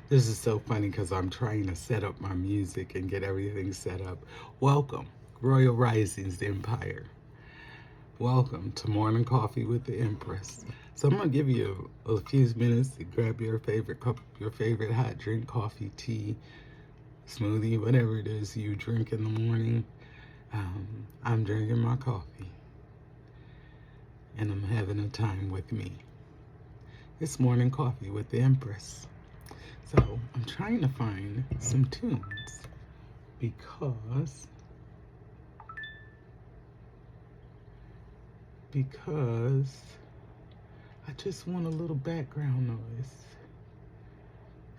This is so funny because I'm trying to set up my music and get everything set up. Welcome, Royal Risings Empire. Welcome to Morning Coffee with the Empress. So I'm gonna give you a few minutes to grab your favorite cup, your favorite hot drink, coffee, tea, smoothie, whatever it is you drink in the morning. I'm drinking my coffee, and I'm having a time with me. It's Morning Coffee with the Empress. So I'm trying to find some tunes because I just want a little background noise.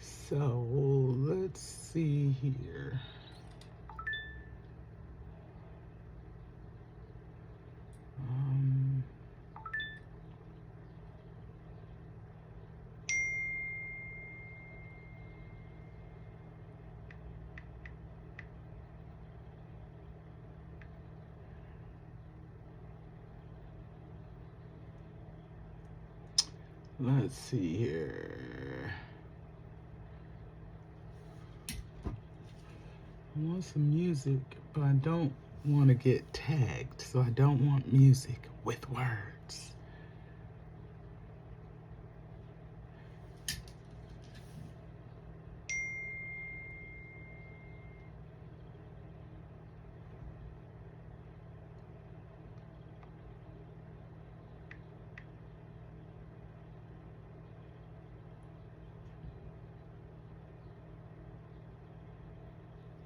So let's see here. Um, let's see here. I want some music, but I don't want to get tagged, so I don't want music with words.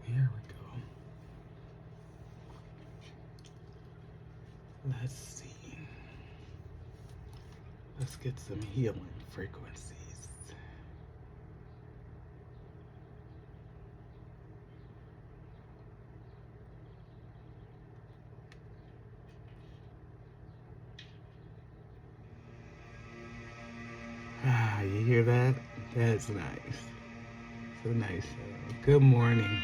Here we go. Let's see. Let's get some healing frequencies. Ah, you hear that? That's nice. So nice. Good morning.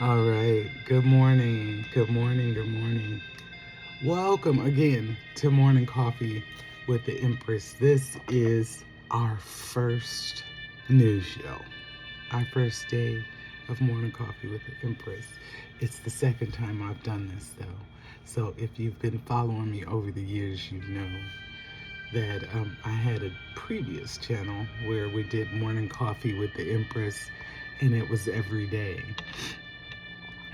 All right. Good morning. Good morning. Good morning. Welcome again to Morning Coffee with the Empress. This is our first news show, our first day of Morning Coffee with the Empress. It's the second time I've done this, though. So if you've been following me over the years, you know that I had a previous channel where we did Morning Coffee with the Empress, and it was every day.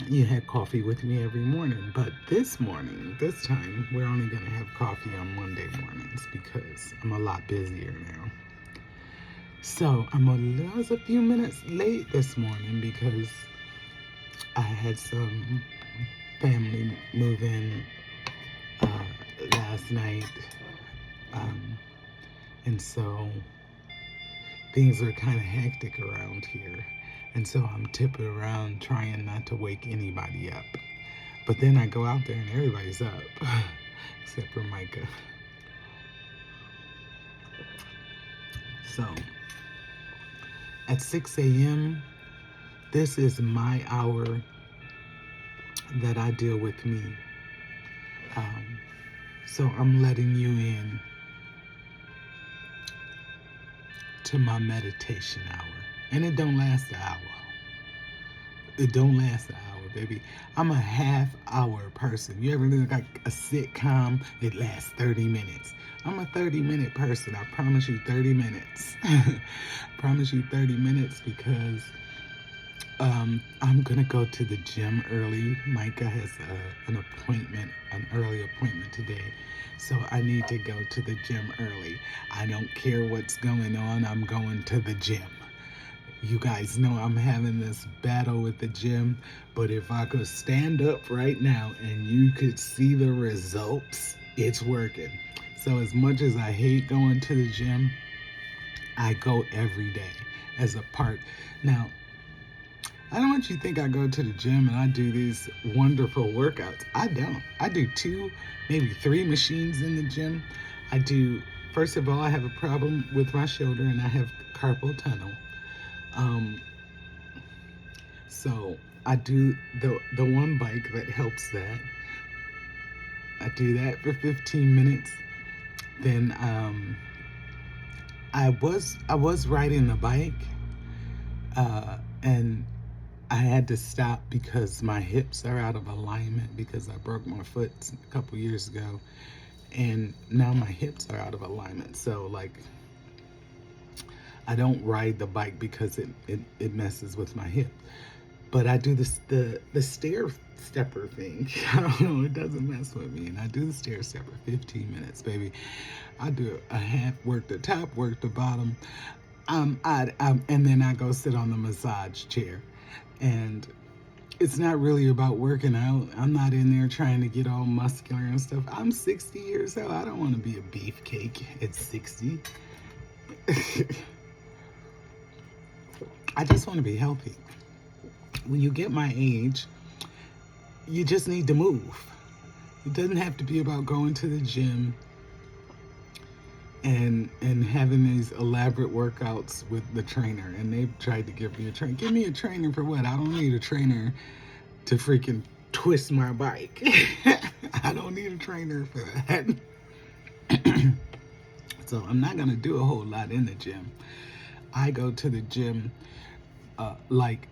You had coffee with me every morning, but this time, we're only going to have coffee on Monday mornings because I'm a lot busier now. So I was a few minutes late this morning because I had some family move in last night, and so things are kind of hectic around here. And so I'm tipping around trying not to wake anybody up. But then I go out there and everybody's up, except for Micah. So at 6 a.m., this is my hour that I deal with me. So I'm letting you in to my meditation hour. And it don't last an hour. It don't last an hour, baby. I'm a half-hour person. You ever look like a sitcom? It lasts 30 minutes. I'm a 30-minute person. I promise you 30 minutes. Promise you 30 minutes because I'm going to go to the gym early. Micah has an early appointment today. So I need to go to the gym early. I don't care what's going on. I'm going to the gym. You guys know I'm having this battle with the gym, but if I could stand up right now and you could see the results, it's working. So as much as I hate going to the gym, I go every day as a part. Now, I don't want you to think I go to the gym and I do these wonderful workouts. I don't. I do 2, maybe 3 machines in the gym. I do First of all, I have a problem with my shoulder and I have carpal tunnel. Um, so I do the one bike that helps that. I do that for 15 minutes. Then I was riding the bike, and I had to stop because my hips are out of alignment because I broke my foot a couple years ago, and now my hips are out of alignment. So like I don't ride the bike because it messes with my hip. But I do this the stair stepper thing. I don't know, it doesn't mess with me. And I do the stair stepper 15 minutes, baby. I do a half, work the top, work the bottom. And then I go sit on the massage chair. And it's not really about working out. I'm not in there trying to get all muscular and stuff. I'm 60 years old. I don't want to be a beefcake at 60. I just want to be healthy. When you get my age, you just need to move. It doesn't have to be about going to the gym and having these elaborate workouts with the trainer. And they've tried to give me a trainer. Give me a trainer for what? I don't need a trainer to freaking twist my bike. I don't need a trainer for that. So I'm not gonna do a whole lot in the gym. I go to the gym like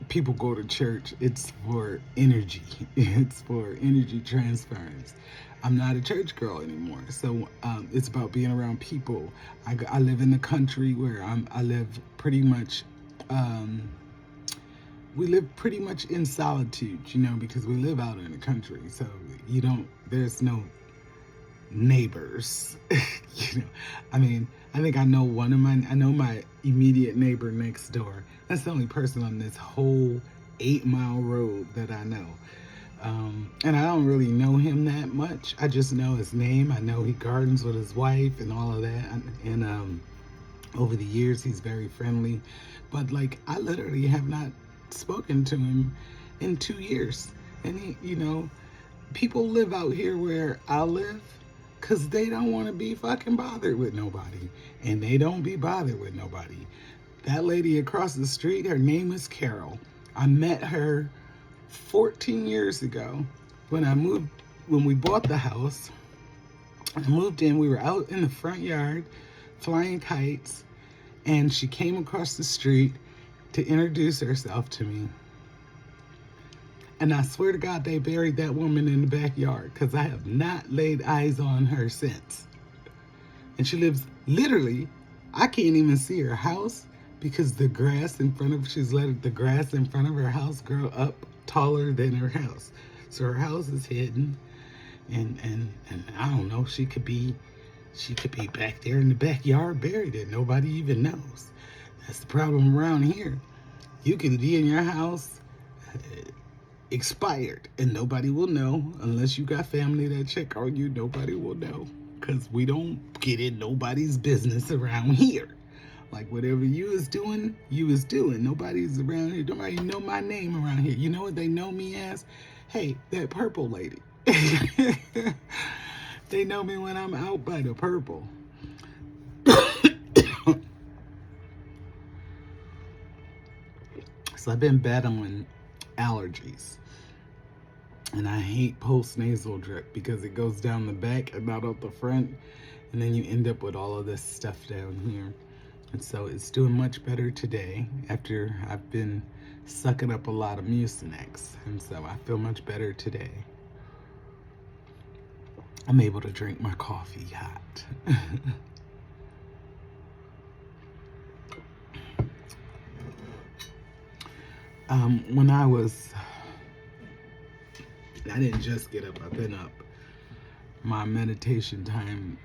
people go to church. It's for energy. It's for energy transference. I'm not a church girl anymore. So it's about being around people. I live in the country where I live pretty much, we live pretty much in solitude, you know, because we live out in the country. So there's no neighbors. You know, I mean, I think I know I know my immediate neighbor next door. That's the only person on this whole 8-mile road that I know. And I don't really know him that much. I just know his name. I know he gardens with his wife and all of that. And over the years, he's very friendly. But like, I literally have not spoken to him in 2 years. And people live out here where I live because they don't want to be fucking bothered with nobody. And they don't be bothered with nobody. That lady across the street, her name is Carol. I met her 14 years ago when we bought the house. I moved in, we were out in the front yard flying kites, and she came across the street to introduce herself to me. And I swear to God, they buried that woman in the backyard because I have not laid eyes on her since. And she lives literally, I can't even see her house because the grass she's let the grass in front of her house grow up taller than her house. So her house is hidden. And I don't know, she could be back there in the backyard buried and nobody even knows. That's the problem around here. You can be in your house expired and nobody will know unless you got family that check on you. Nobody will know because we don't get in nobody's business around here. Like whatever you is doing. Nobody's around here. Nobody know my name around here. You know what they know me as? Hey, that purple lady. They know me when I'm out by the purple. So I've been battling allergies. And I hate post-nasal drip because it goes down the back and not up the front. And then you end up with all of this stuff down here. And so it's doing much better today after I've been sucking up a lot of Mucinex. And so I feel much better today. I'm able to drink my coffee hot. When I didn't just get up, I've been up. My meditation time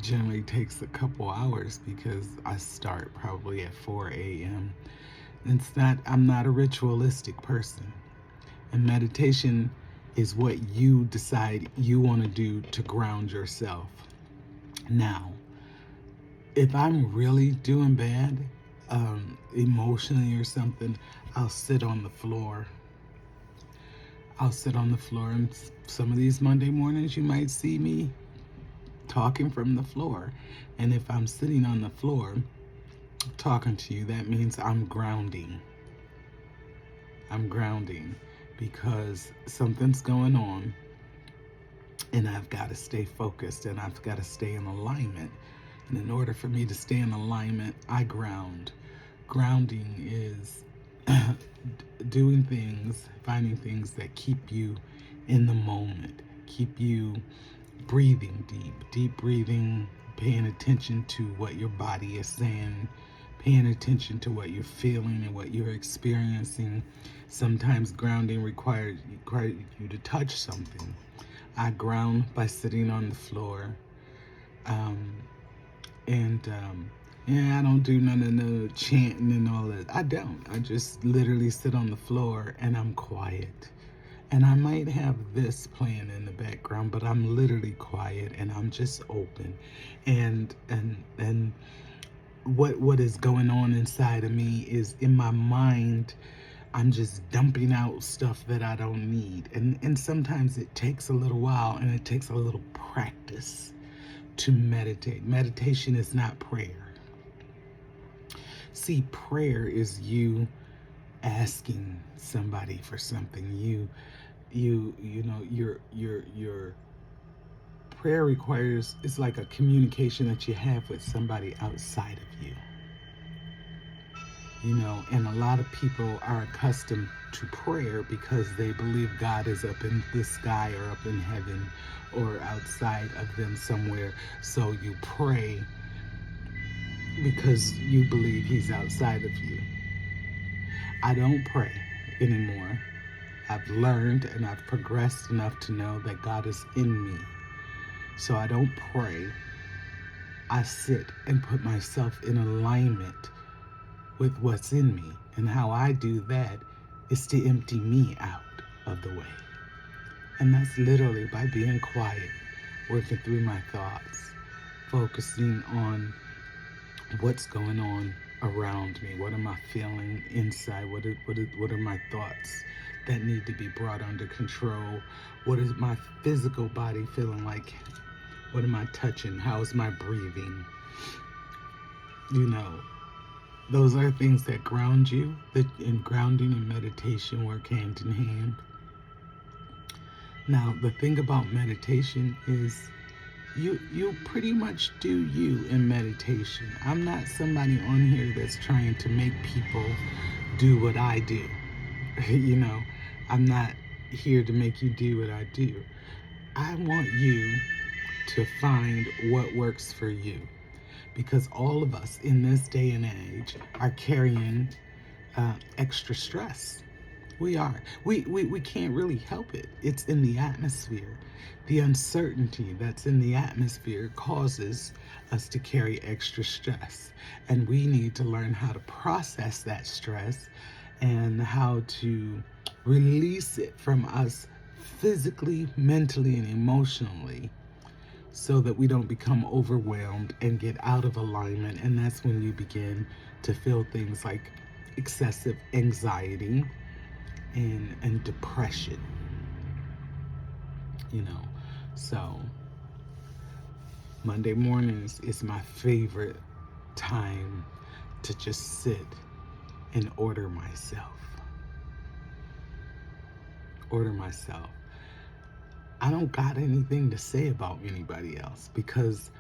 generally takes a couple hours because I start probably at 4 a.m. I'm not a ritualistic person. And meditation is what you decide you want to do to ground yourself. Now, if I'm really doing bad, emotionally or something, I'll sit on the floor. And some of these Monday mornings you might see me talking from the floor. And if I'm sitting on the floor talking to you, that means I'm grounding. I'm grounding because something's going on and I've got to stay focused and I've got to stay in alignment. And in order for me to stay in alignment, I ground. Grounding is doing things, finding things that keep you in the moment, keep you breathing deep breathing, paying attention to what your body is saying, paying attention to what you're feeling and what you're experiencing. Sometimes grounding requires you to touch something. I ground by sitting on the floor. Yeah, I don't do none of the chanting and all that. I don't. I just literally sit on the floor and I'm quiet. And I might have this playing in the background, but I'm literally quiet and I'm just open. And what is going on inside of me is in my mind, I'm just dumping out stuff that I don't need. And sometimes it takes a little while and it takes a little practice to meditate. Meditation is not prayer. See, prayer is you asking somebody for something. Your prayer requires, it's like a communication that you have with somebody outside of you. And a lot of people are accustomed to prayer because they believe God is up in the sky or up in heaven or outside of them somewhere. So you pray because you believe he's outside of you. I don't pray anymore. I've learned and I've progressed enough to know that God is in me. So I don't pray. I sit and put myself in alignment with what's in me. And how I do that is to empty me out of the way. And that's literally by being quiet, working through my thoughts, focusing on what's going on around me. What am I feeling inside? What are my thoughts that need to be brought under control? What is my physical body feeling like? What am I touching? How is my breathing? Those are things that ground you. And grounding and meditation work hand in hand. Now, the thing about meditation is you pretty much do you in meditation. I'm not somebody on here that's trying to make people do what I do. I'm not here to make you do what I do. I want you to find what works for you. Because all of us in this day and age are carrying extra stress. We are. We can't really help it. It's in the atmosphere. The uncertainty that's in the atmosphere causes us to carry extra stress. And we need to learn how to process that stress and how to release it from us physically, mentally, and emotionally so that we don't become overwhelmed and get out of alignment. And that's when you begin to feel things like excessive anxiety and depression. So Monday mornings is my favorite time to just sit and order myself. I don't got anything to say about anybody else because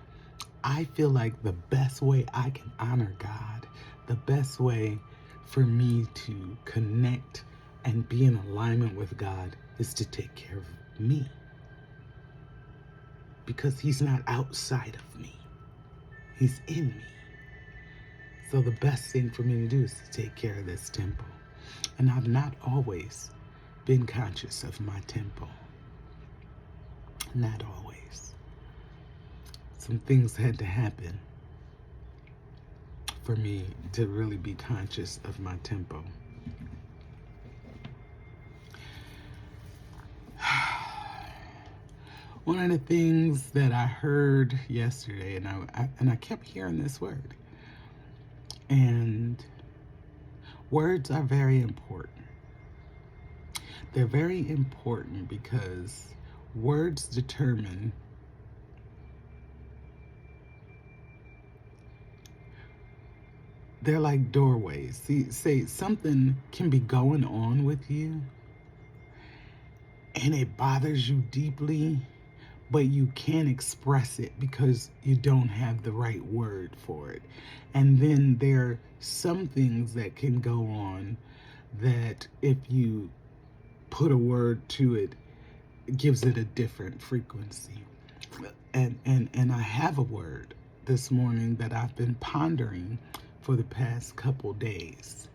I feel like the best way I can honor God, the best way for me to connect and be in alignment with God is to take care of me. Because he's not outside of me. He's in me. So the best thing for me to do is to take care of this temple. And I've not always been conscious of my temple. Not always. Some things had to happen for me to really be conscious of my tempo. One of the things that I heard yesterday, and I kept hearing this word, and words are very important. They're very important because words determine they're like doorways. See, say something can be going on with you and it bothers you deeply, but you can't express it because you don't have the right word for it. And then there are some things that can go on that if you put a word to it, it gives it a different frequency. And I have a word this morning that I've been pondering for the past couple days.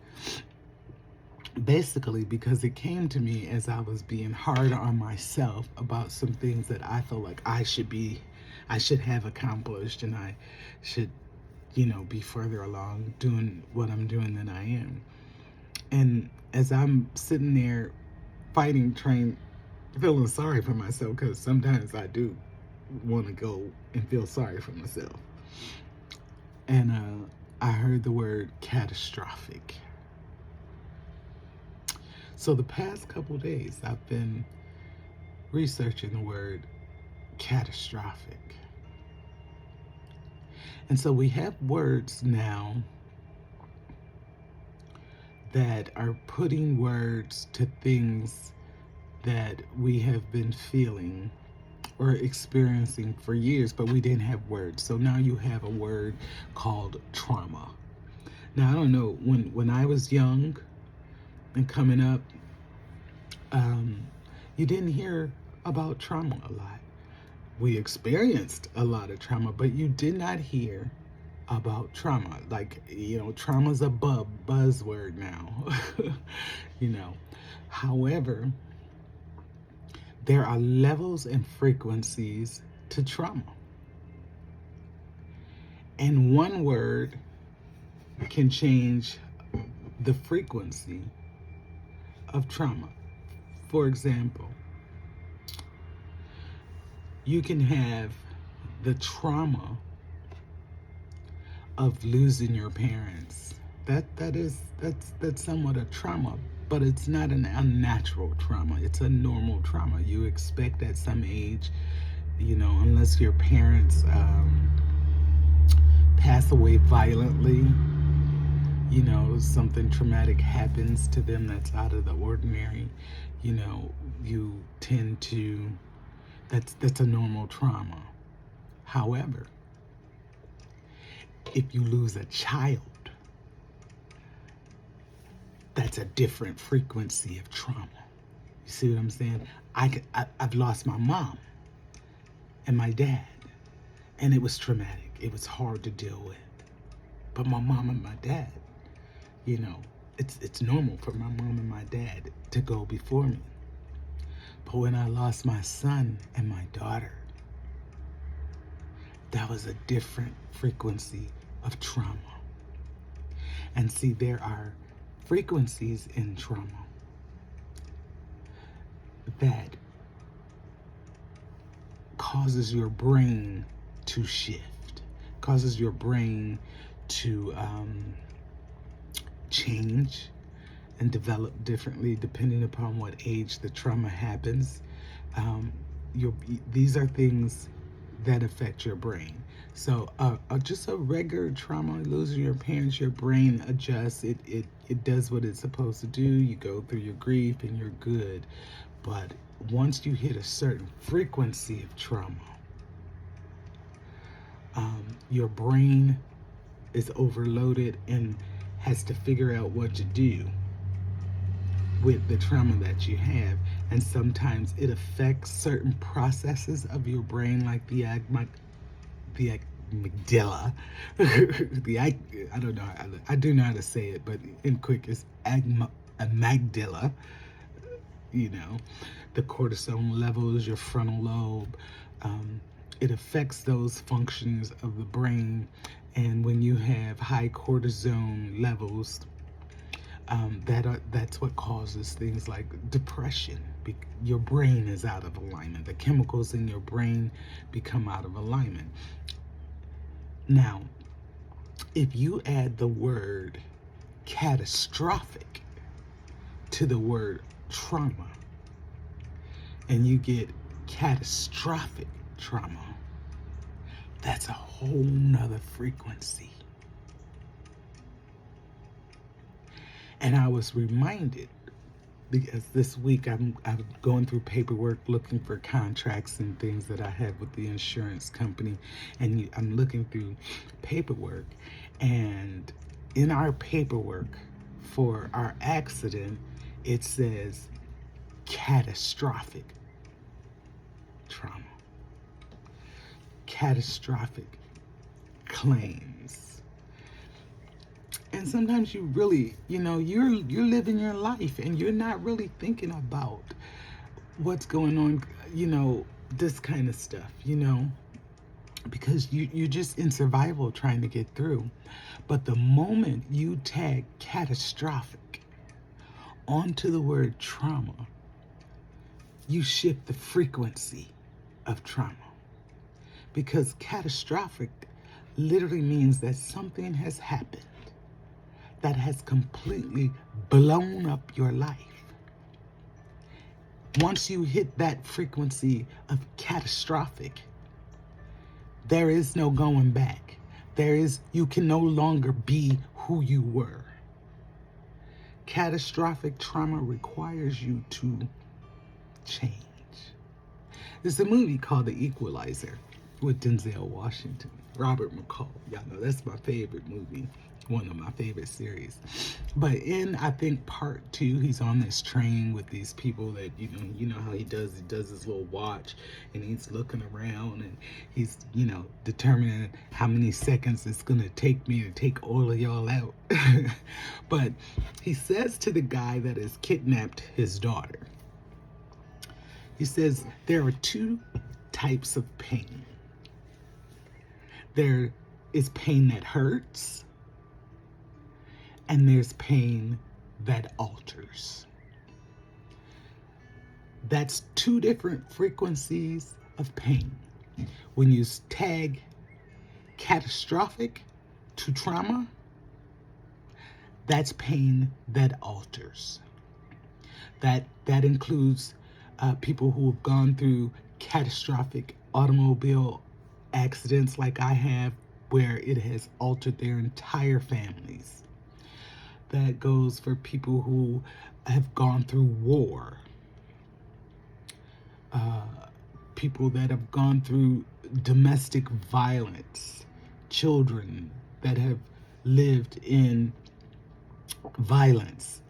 Basically, because it came to me as I was being hard on myself about some things that I felt like I should have accomplished, and I should, be further along doing what I'm doing than I am. And as I'm sitting there fighting, feeling sorry for myself, because sometimes I do want to go and feel sorry for myself. And I heard the word catastrophic. So the past couple days, I've been researching the word catastrophic. And so we have words now that are putting words to things that we have been feeling or experiencing for years, but we didn't have words. So now you have a word called trauma. Now, I don't know, when I was young and coming up, you didn't hear about trauma a lot. We experienced a lot of trauma, but you did not hear about trauma. Like, trauma's a buzzword now. However, there are levels and frequencies to trauma. And one word can change the frequency of trauma. For example, you can have the trauma of losing your parents. That's somewhat a trauma, but it's not an unnatural trauma. It's a normal trauma. You expect at some age, unless your parents pass away violently, something traumatic happens to them that's out of the ordinary, you tend to, that's a normal trauma. However, if you lose a child, that's a different frequency of trauma. You see what I'm saying? I've lost my mom and my dad, and it was traumatic. It was hard to deal with. But my mom and my dad, it's normal for my mom and my dad to go before me. But when I lost my son and my daughter, that was a different frequency of trauma. And see, there are frequencies in trauma that causes your brain to shift, causes your brain to change and develop differently depending upon what age the trauma happens. These are things that affect your brain. So just a regular trauma, losing your parents, your brain adjusts. It does what it's supposed to do. You go through your grief and you're good. But once you hit a certain frequency of trauma, your brain is overloaded and has to figure out what to do with the trauma that you have. And sometimes it affects certain processes of your brain, like the amygdala. I don't know. I do know how to say it, but in quick, it's amygdala. The cortisol levels, your frontal lobe. It affects those functions of the brain. And when you have high cortisone levels, that's what causes things like depression. Your brain is out of alignment. The chemicals in your brain become out of alignment. Now, if you add the word catastrophic to the word trauma, and you get catastrophic trauma, that's a whole nother frequency. And I was reminded because this week I'm going through paperwork looking for contracts and things that I have with the insurance company, and I'm looking through paperwork, and in our paperwork for our accident it says catastrophic trauma, catastrophic claims. And sometimes you really, you're living your life and you're not really thinking about what's going on, this kind of stuff, because you're just in survival trying to get through. But the moment you tag catastrophic onto the word trauma, you shift the frequency of trauma. Because catastrophic literally means that something has happened that has completely blown up your life. Once you hit that frequency of catastrophic, there is no going back. You can no longer be who you were. Catastrophic trauma requires you to change. There's a movie called The Equalizer with Denzel Washington, Robert McCall. Y'all know that's my favorite movie, one of my favorite series. But in, I think, part 2, he's on this train with these people that, you know how he does his little watch, and he's looking around, and he's, determining how many seconds it's gonna take me to take all of y'all out. But he says to the guy that has kidnapped his daughter, he says, there are 2 types of pain. There is pain that hurts, and there's pain that alters. That's 2 different frequencies of pain. When you tag catastrophic to trauma, that's pain that alters. That includes people who have gone through catastrophic automobile accidents like I have, where it has altered their entire families. That goes for people who have gone through war, people that have gone through domestic violence, children that have lived in violence,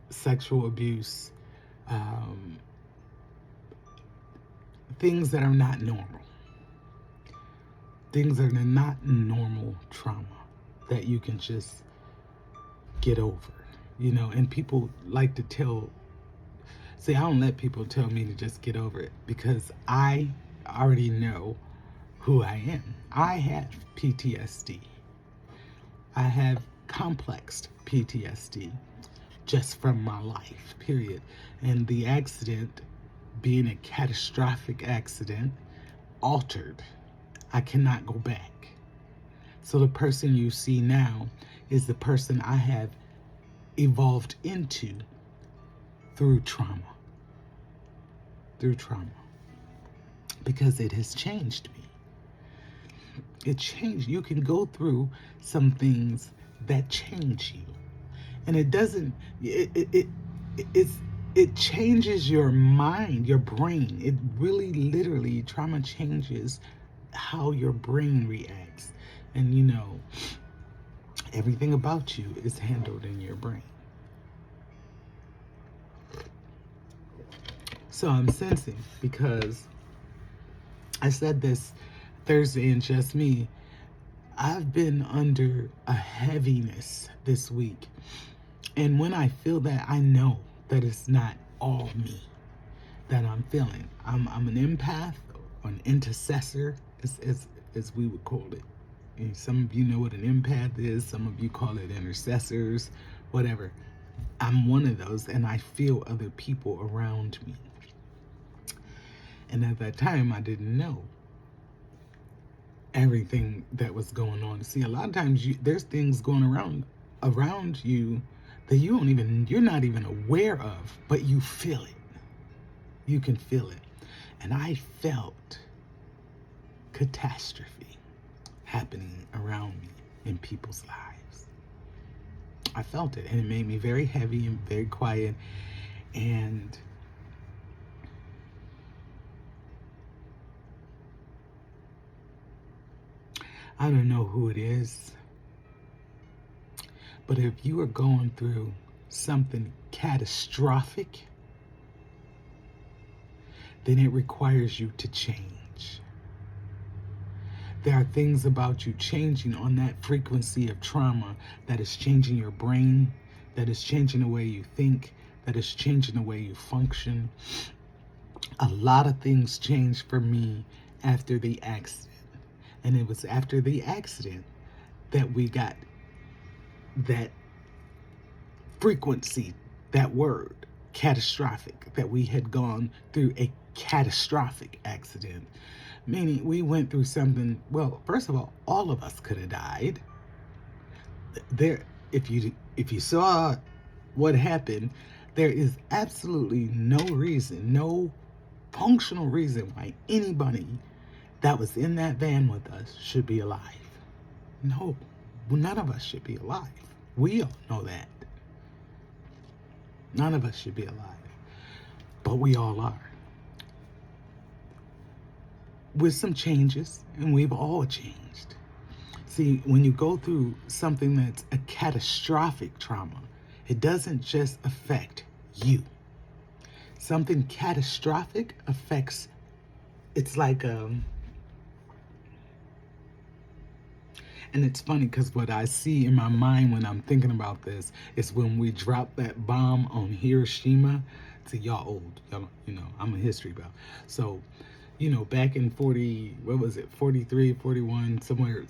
sexual abuse, things that are not normal. Things that are not normal trauma that you can just get over, and people like to I don't let people tell me to just get over it, because I already know who I am. I have PTSD. I have complex PTSD just from my life, period. And the accident, being a catastrophic accident, altered. I cannot go back. So the person you see now is the person I have evolved into through trauma. Because it has changed me. It changed. You can go through some things that change you. And it doesn't, it changes your mind, your brain. It really, literally, trauma changes how your brain reacts. And everything about you is handled in your brain. So I'm sensing, because I said this Thursday in Just Me, I've been under a heaviness this week. And when I feel that, I know that it's not all me that I'm feeling. I'm an empath, or an intercessor, as we would call it. And some of you know what an empath is. Some of you call it intercessors, whatever. I'm one of those, and I feel other people around me. And at that time, I didn't know everything that was going on. See, a lot of times there's things going around you that you're not even aware of, but you feel it. You can feel it. And I felt catastrophe happening around me in people's lives. I felt it, and it made me very heavy and very quiet. And I don't know who it is, but if you are going through something catastrophic, then it requires you to change. There are things about you changing on that frequency of trauma that is changing your brain, that is changing the way you think, that is changing the way you function. A lot of things changed for me after the accident. And it was after the accident that we got that frequency, that word, catastrophic, that we had gone through a catastrophic accident. Meaning we went through something, well, first of all of us could have died. There, if you saw what happened, there is absolutely no reason, no functional reason why anybody that was in that van with us should be alive. No, none of us should be alive. We all know that. None of us should be alive. But we all are. With some changes, and we've all changed. See, when you go through something that's a catastrophic trauma, it doesn't just affect you. Something catastrophic affects, it's like and it's funny because what I see in my mind when I'm thinking about this is when we dropped that bomb on Hiroshima. See, y'all old, y'all, I'm a history buff. So, back in 43, 41, somewhere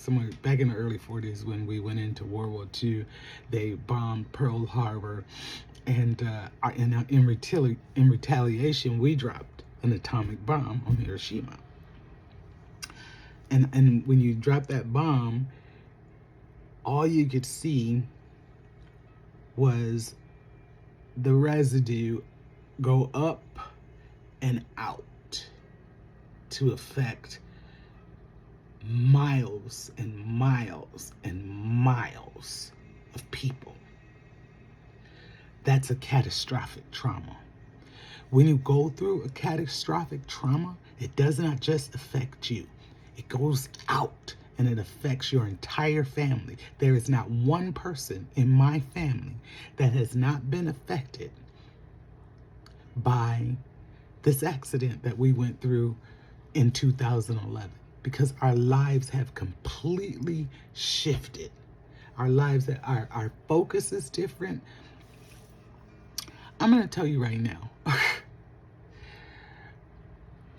back in the early 40s when we went into World War II, they bombed Pearl Harbor, and in retaliation, we dropped an atomic bomb on Hiroshima. And when you drop that bomb, all you could see was the residue go up and out to affect miles and miles and miles of people. That's a catastrophic trauma. When you go through a catastrophic trauma, it does not just affect you. It goes out and it affects your entire family. There is not one person in my family that has not been affected by this accident that we went through in 2011, because our lives have completely shifted. Our lives, our focus is different. I'm going to tell you right now,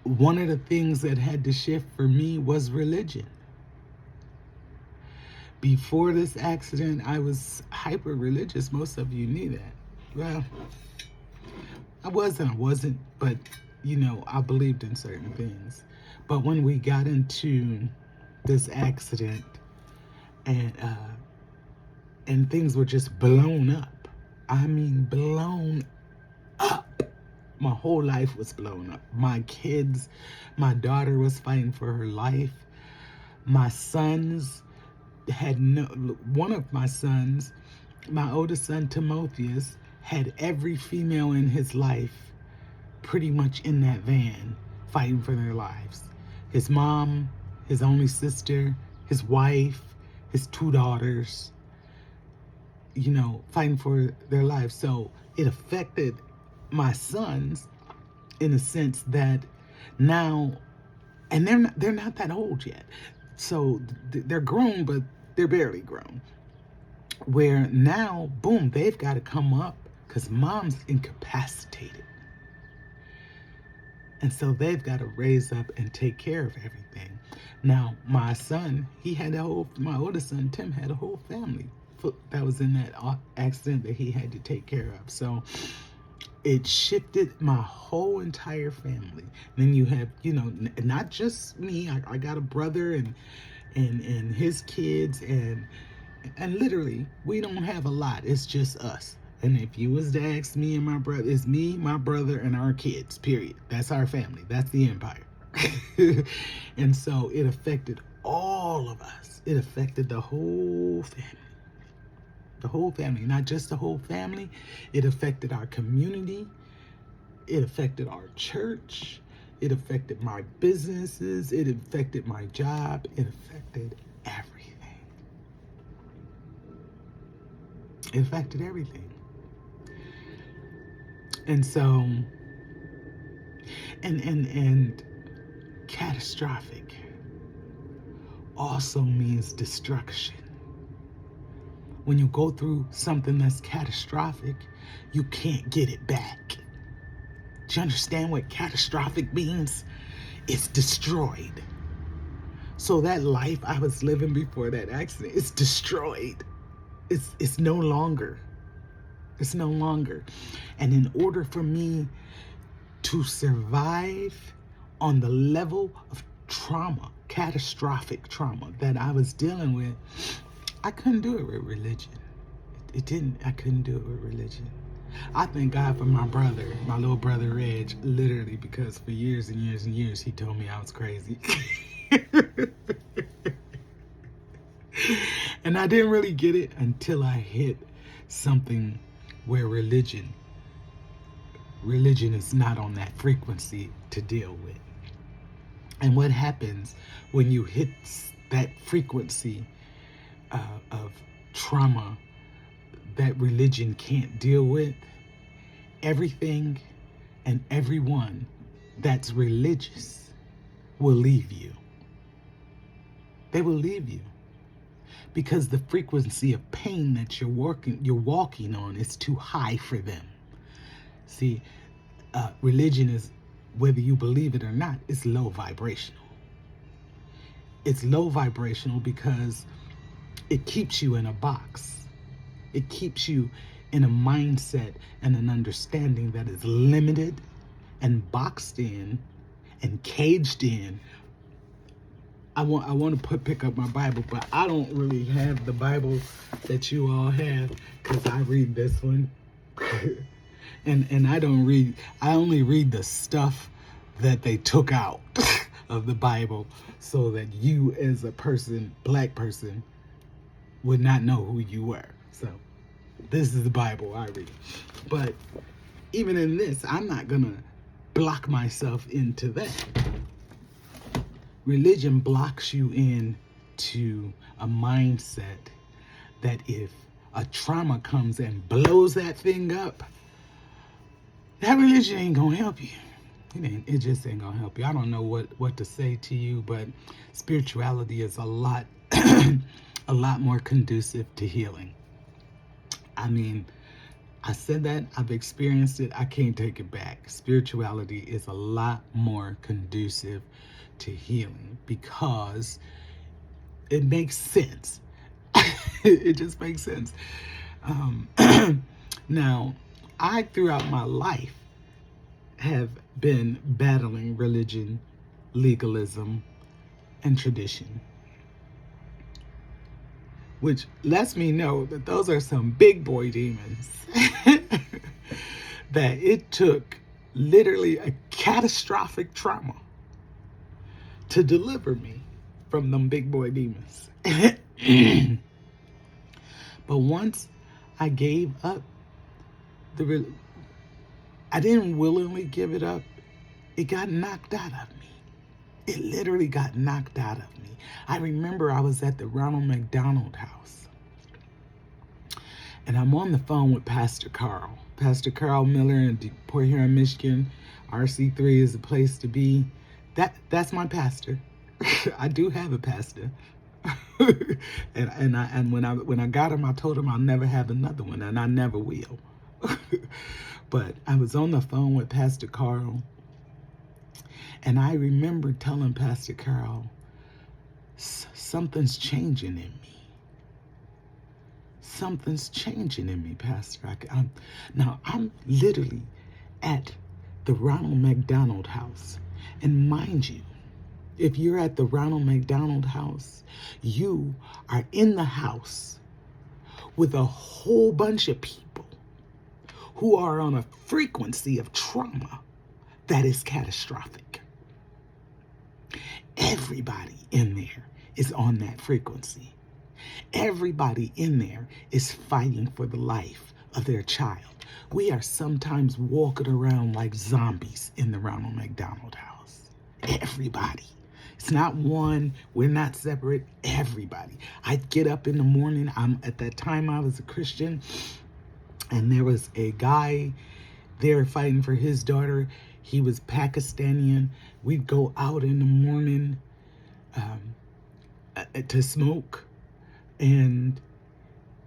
one of the things that had to shift for me was religion. Before this accident, I was hyper religious. Most of you knew that. Well, I wasn't, but I believed in certain things. But when we got into this accident and things were just blown up. I mean, blown up. My whole life was blown up. My kids, my daughter was fighting for her life. My sons one of my sons, my oldest son, Timotheus, had every female in his life pretty much in that van fighting for their lives. His mom, his only sister, his wife, his two daughters, fighting for their lives. So it affected my sons in a sense that now, and they're not that old yet. So they're grown, but they're barely grown. Where now, boom, they've got to come up because mom's incapacitated. And so they've got to raise up and take care of everything. Now, my son, my oldest son, Tim, had a whole family that was in that accident that he had to take care of. So it shifted my whole entire family. Then you have, not just me. I got a brother and his kids, and literally we don't have a lot. It's just us. And if you was to ask me and my brother, it's me, my brother, and our kids, period. That's our family. That's the empire. And so it affected all of us. It affected the whole family. the whole family, not just the whole family. It affected our community. It affected our church. It affected my businesses. It affected my job. It affected everything. It affected everything. And so, and catastrophic also means destruction. When you go through something that's catastrophic, you can't get it back. Do you understand what catastrophic means? It's destroyed. So that life I was living before that accident is destroyed. It's no longer. It's no longer. And in order for me to survive on the level of trauma, catastrophic trauma that I was dealing with, I couldn't do it with religion. I couldn't do it with religion. I thank God for my brother, my little brother Reg, literally, because for years and years and years, he told me I was crazy. And I didn't really get it until I hit something where religion is not on that frequency to deal with. And what happens when you hit that frequency of trauma that religion can't deal with? Everything and everyone that's religious will leave you. They will leave you because the frequency of pain that you're walking on is too high for them. See, religion is, whether you believe it or not, it's low vibrational. It's low vibrational because it keeps you in a box. It keeps you in a mindset and an understanding that is limited and boxed in and caged in. I want to pick up my Bible, but I don't really have the Bible that you all have because I read this one. and I only read the stuff that they took out of the Bible so that you as a person, black person, would not know who you were. So this is the Bible I read. But even in this, I'm not going to block myself into that. Religion blocks you into a mindset that if a trauma comes and blows that thing up, that religion ain't gonna help you. It just ain't gonna help you. I don't know what to say to you, but spirituality is a lot more conducive to healing. I mean, I said that, I've experienced it, I can't take it back. Spirituality is a lot more conducive to healing because it makes sense. It just makes sense. Now, I, throughout my life, have been battling religion, legalism, and tradition, which lets me know that those are some big boy demons. That it took literally a catastrophic trauma to deliver me from them big boy demons. But once I gave up I didn't willingly give it up. It got knocked out of me. It literally got knocked out of me. I remember I was at the Ronald McDonald House, and I'm on the phone with Pastor Carl Miller in Port Huron, Michigan. RC3 is the place to be. That's my pastor. I do have a pastor. and when I got him, I told him I'll never have another one, and I never will. But I was on the phone with Pastor Carl, and I remember telling Pastor Carl, something's changing in me. Something's changing in me, Pastor. I'm literally at the Ronald McDonald House. And mind you, if you're at the Ronald McDonald House, you are in the house with a whole bunch of people who are on a frequency of trauma that is catastrophic. Everybody in there is on that frequency. Everybody in there is fighting for the life of their child. We are sometimes walking around like zombies in the Ronald McDonald House. Everybody. It's not one. We're not separate. Everybody. I'd get up in the morning. At that time I was a Christian, and there was a guy there fighting for his daughter. He was Pakistani. We'd go out in the morning to smoke, and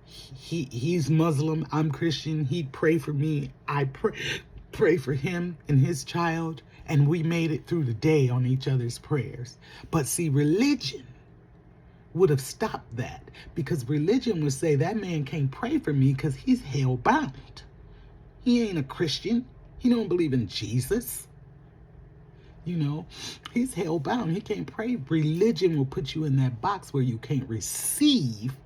he's Muslim, I'm Christian. He'd pray for me, I pray for him and his child, and we made it through the day on each other's prayers. But see, religion would have stopped that, because religion would say that man can't pray for me because he's hell bound. He ain't a Christian. He don't believe in Jesus. You know, he's hell bound. He can't pray. Religion will put you in that box where you can't receive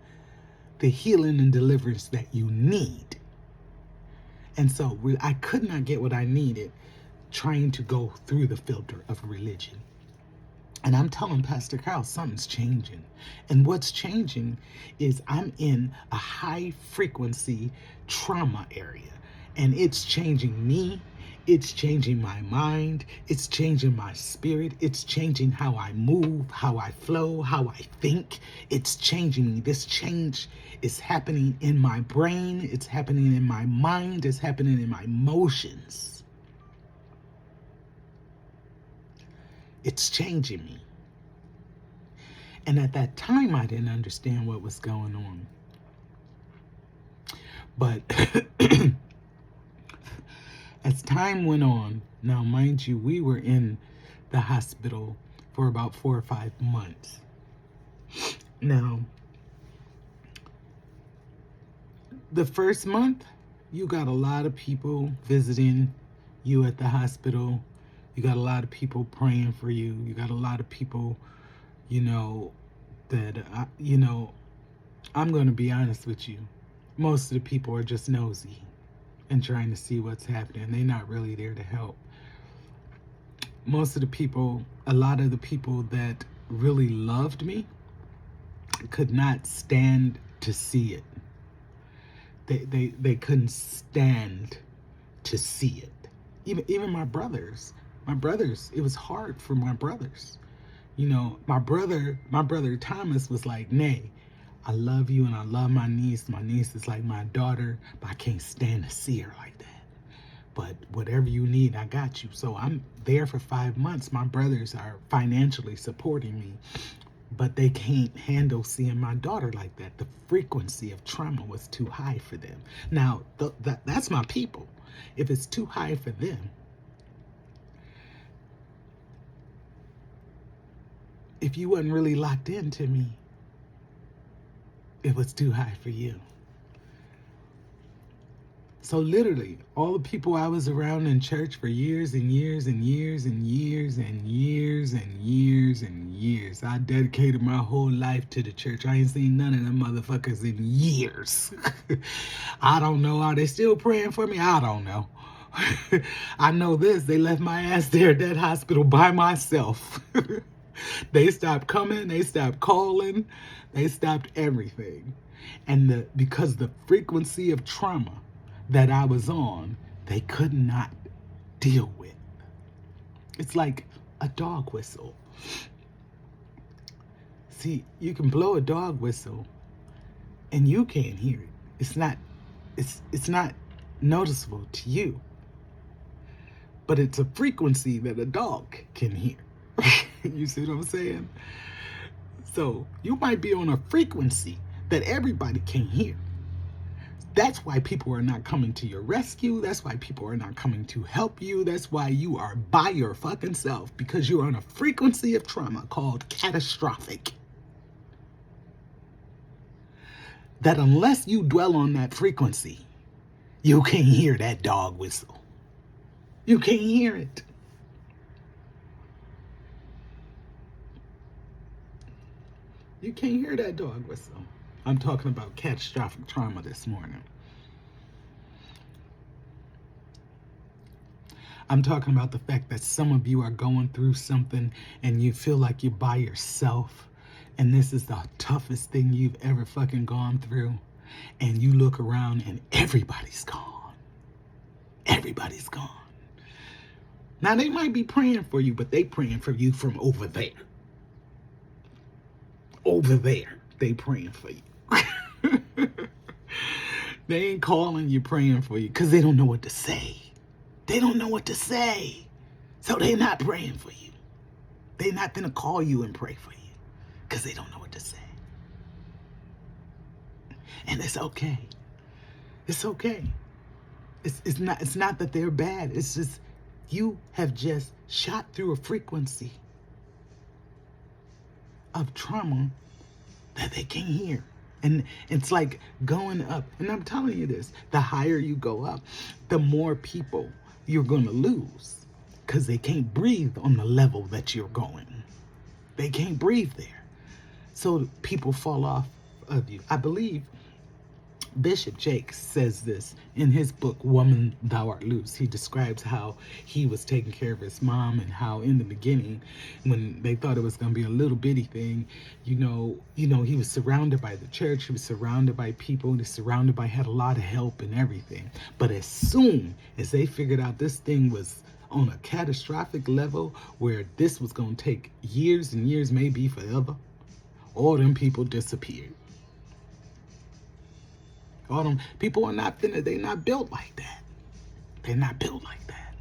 the healing and deliverance that you need. And so I could not get what I needed trying to go through the filter of religion. And I'm telling Pastor Carl, something's changing. And what's changing is I'm in a high frequency trauma area. And it's changing me. It's changing my mind. It's changing my spirit. It's changing how I move, how I flow, how I think. It's changing me. This change is happening in my brain. It's happening in my mind. It's happening in my emotions. It's changing me. And at that time, I didn't understand what was going on. But as time went on, now mind you, we were in the hospital for about 4 or 5 months. Now, the first month, you got a lot of people visiting you at the hospital. You got a lot of people praying for you. You got a lot of people, that, I'm going to be honest with you. Most of the people are just nosy and trying to see what's happening. They're not really there to help. Most of the people, a lot of the people that really loved me could not stand to see it. They couldn't stand to see it. Even my brothers, it was hard for my brothers. My brother Thomas was like, Nay, I love you and I love my niece. My niece is like my daughter, but I can't stand to see her like that. But whatever you need, I got you. So I'm there for 5 months. My brothers are financially supporting me, but they can't handle seeing my daughter like that. The frequency of trauma was too high for them. Now, that's my people. If it's too high for them, if you wasn't really locked into me, it was too high for you. So literally, all the people I was around in church for years and years and years and years and years and years and years, I dedicated my whole life to the church. I ain't seen none of them motherfuckers in years. I don't know. Are they still praying for me? I don't know. I know this. They left my ass there at that hospital by myself. They stopped coming. They stopped calling. They stopped everything. And because the frequency of trauma that I was on, they could not deal with. It's like a dog whistle. See, you can blow a dog whistle and you can't hear it. It's not noticeable to you. But it's a frequency that a dog can hear. You see what I'm saying? So you might be on a frequency that everybody can hear. That's why people are not coming to your rescue. That's why people are not coming to help you. That's why you are by your fucking self, because you're on a frequency of trauma called catastrophic. That unless you dwell on that frequency, you can't hear that dog whistle. You can't hear it. You can't hear that dog whistle. I'm talking about catastrophic trauma this morning. I'm talking about the fact that some of you are going through something and you feel like you're by yourself and this is the toughest thing you've ever fucking gone through, and you look around and everybody's gone. Everybody's gone. Now they might be praying for you, but they praying for you from over there. Over there, they praying for you. They ain't calling you praying for you because they don't know what to say. They don't know what to say. So they're not praying for you. They're not going to call you and pray for you because they don't know what to say. And it's okay. It's okay. It's not that they're bad. It's just you have just shot through a frequency of trauma that they can't hear. And it's like going up. And I'm telling you this, the higher you go up, the more people you're going to lose because they can't breathe on the level that you're going. They can't breathe there. So people fall off of you. I believe Bishop Jakes says this in his book, Woman, Thou Art Loose. He describes how he was taking care of his mom and how in the beginning, when they thought it was going to be a little bitty thing, you know, he was surrounded by the church, he was surrounded by people, he was surrounded by, had a lot of help and everything. But as soon as they figured out this thing was on a catastrophic level where this was going to take years and years, maybe forever, all them people disappeared. All them people are not thinner. They're not built like that. They're not built like that.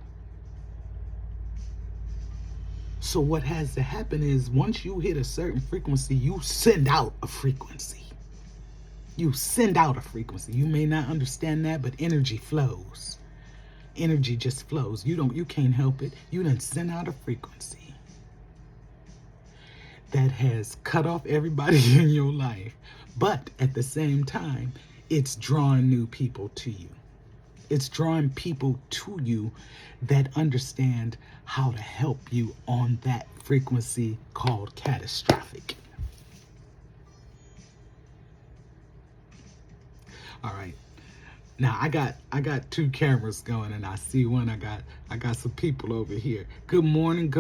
So what has to happen is once you hit a certain frequency, you send out a frequency. You send out a frequency. You may not understand that, but energy flows. Energy just flows. You can't help it. You done send out a frequency that has cut off everybody in your life. But at the same time, it's drawing new people to you. It's drawing people to you that understand how to help you on that frequency called catastrophic. All right. Now I got two cameras going, and I see one. I got some people over here. Good morning,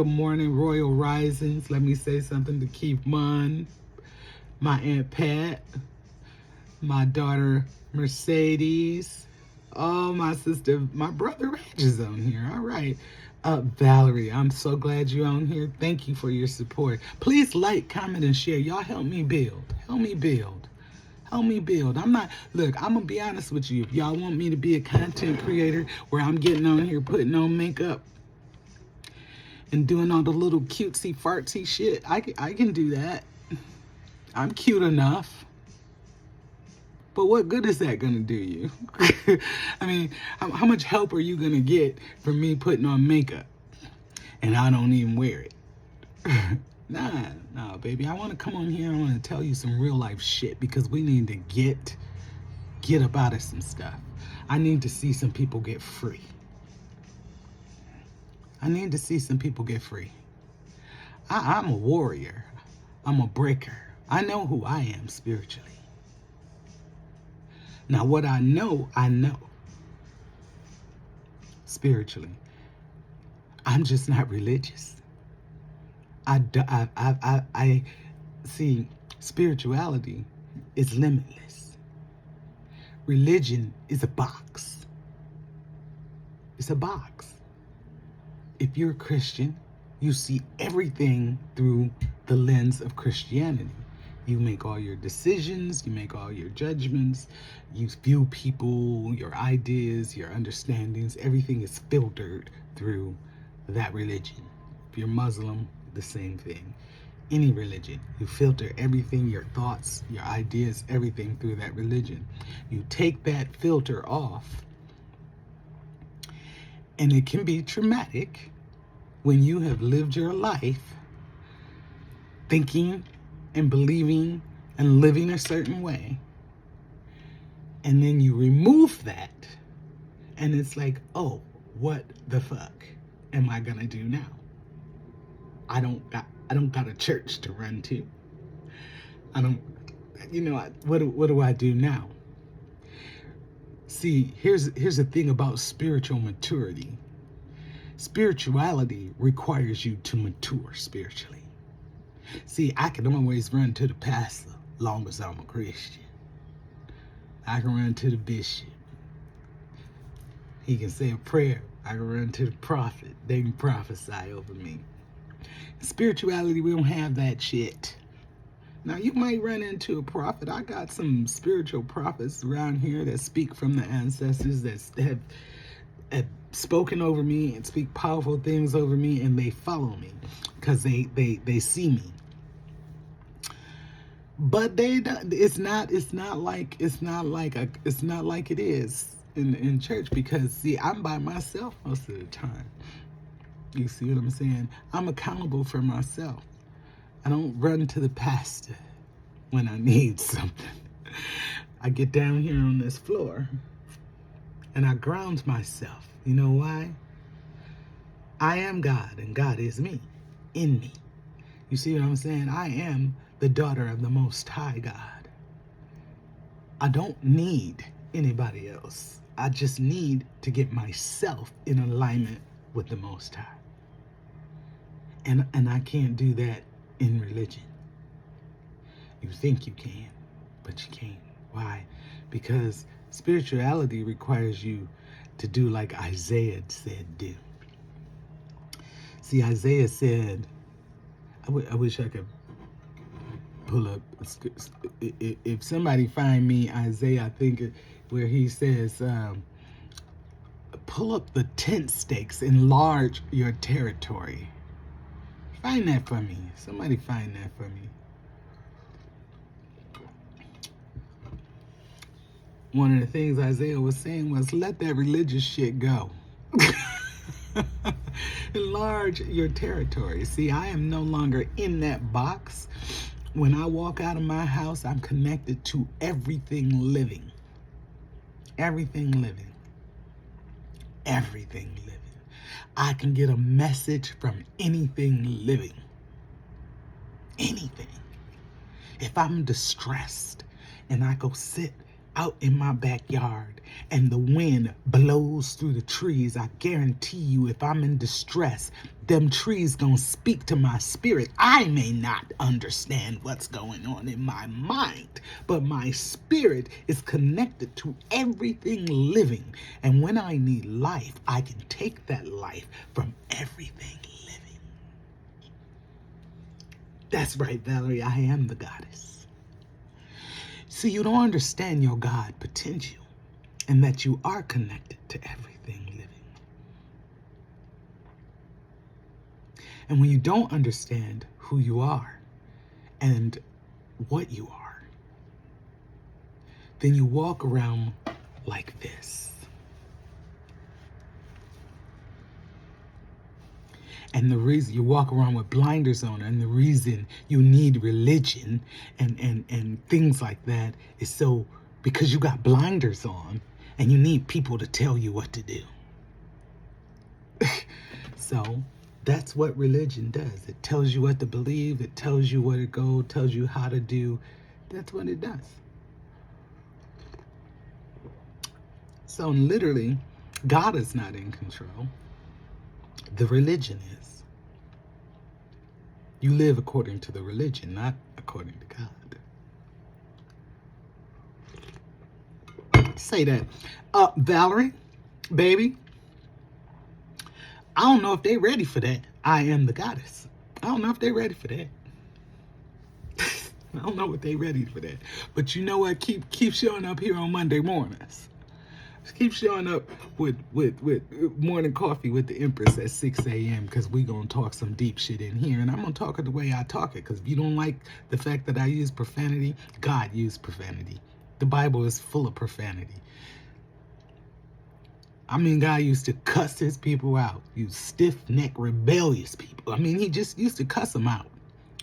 Royal Risings. Let me say something to Keith Munn, my Aunt Pat, my daughter Mercedes, oh, my sister, my brother Reg is on here. All right. Valerie, I'm so glad you're on here. Thank you for your support. Please like, comment, and share. Y'all help me build. Help me build. Help me build. I'm gonna be honest with you. If y'all want me to be a content creator where I'm getting on here putting on makeup and doing all the little cutesy fartsy shit, I can do that. I'm cute enough. But what good is that going to do you? I mean, how much help are you going to get from me putting on makeup and I don't even wear it? Nah, baby. I want to come on here and I want to tell you some real life shit because we need to get up out of some stuff. I need to see some people get free. I need to see some people get free. I'm a warrior. I'm a breaker. I know who I am spiritually. Now, what I know spiritually. I'm just not religious. I see spirituality is limitless. Religion is a box. It's a box. If you're a Christian, you see everything through the lens of Christianity. You make all your decisions, you make all your judgments, you view people, your ideas, your understandings, everything is filtered through that religion. If you're Muslim, the same thing. Any religion, you filter everything, your thoughts, your ideas, everything through that religion. You take that filter off, and it can be traumatic when you have lived your life thinking and believing and living a certain way, and then you remove that, and it's like, oh, what the fuck am I gonna do now? I don't got a church to run to. What do I do now? See, here's the thing about spiritual maturity. Spirituality requires you to mature spiritually. See, I can always run to the pastor long as I'm a Christian. I can run to the bishop. He can say a prayer. I can run to the prophet. They can prophesy over me. In spirituality, we don't have that shit. Now, you might run into a prophet. I got some spiritual prophets around here that speak from the ancestors that have spoken over me and speak powerful things over me, and they follow me because they see me. But it's not like it is in church, because see, I'm by myself most of the time. You see what I'm saying? I'm accountable for myself. I don't run to the pastor when I need something. I get down here on this floor and I ground myself. You know why? I am God and God is me, in me. You see what I'm saying? I am the daughter of the Most High God. I don't need anybody else. I just need to get myself in alignment with the Most High. And I can't do that in religion. You think you can, but you can't. Why? Because spirituality requires you to do like Isaiah said do. See, Isaiah said, I wish I could pull up, if somebody find me Isaiah, I think where he says, pull up the tent stakes, enlarge your territory. Find that for me. Somebody find that for me. One of the things Isaiah was saying was, let that religious shit go. Enlarge your territory. See, I am no longer in that box. When I walk out of my house, I'm connected to everything living. Everything living. Everything living. I can get a message from anything living. Anything. If I'm distressed and I go sit out in my backyard and the wind blows through the trees, I guarantee you, if I'm in distress, them trees gonna speak to my spirit. I may not understand what's going on in my mind, but my spirit is connected to everything living. And when I need life, I can take that life from everything living. That's right, Valerie, I am the goddess. See, you don't understand your God potential and that you are connected to everything living. And when you don't understand who you are and what you are, then you walk around like this. And the reason you walk around with blinders on, and the reason you need religion and things like that is so because you got blinders on and you need people to tell you what to do. So that's what religion does. It tells you what to believe. It tells you where to go, tells you how to do. That's what it does. So literally, God is not in control. The religion is. You live according to the religion, not according to God. Say that. Valerie, baby, I don't know if they ready for that. I am the goddess. I don't know if they ready for that. I don't know if they ready for that. But you know what? Keep showing up here on Monday mornings. Keep showing up with morning coffee with the Empress at 6 a.m. because we going to talk some deep shit in here. And I'm going to talk it the way I talk it, because if you don't like the fact that I use profanity, God used profanity. The Bible is full of profanity. I mean, God used to cuss his people out. You stiff-necked, rebellious people. I mean, he just used to cuss them out.